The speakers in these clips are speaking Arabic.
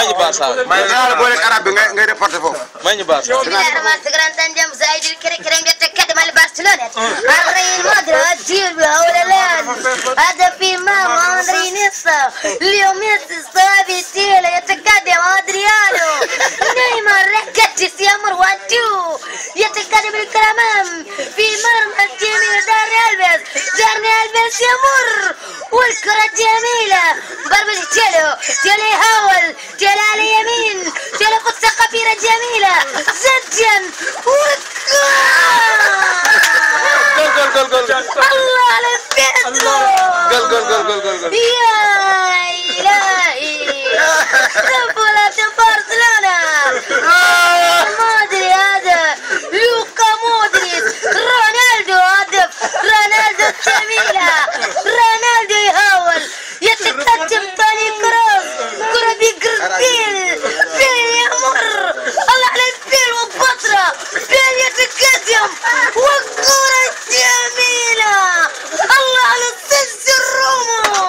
ما نباس ما أنا بقول لك عربي غير بورتفوف ما نباس بسم الله الرحمن الرحيم. سكران تنجم زايد الكريم يتكلم على برشلونة. الريال مدريد جيبها ولا لا؟ هذا في ماما أندري نيستا. اليوم ميسي صافي تيلا يتقدم أدريانو. نيمار ركتش يا مروان تو يتقدم الكلام في مرمى الجميل دارني ألبس يمر والكرة جميلة ضربة تيلو يحاول تيلو على اليمين تيلو قصة قبيلة جميلة زجن جول الله على بيترو جول يا إلهي بطولة برشلونة مودري هذا لوكا مودريتش رونالدو هدف رونالدو جميلة رونالدو يحاول يتقدم توني كروس كرة بيقربيل بيل يمر الله على البيل وبطرة بيل يتقدم والكرة جميلة الله على السجن الرومو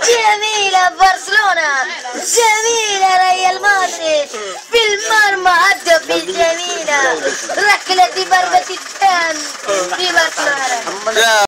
جميلة برشلونة جميلة ريال مدريد في المرمى هدف جميلة ركلة ضربة الثاني في برشلونة.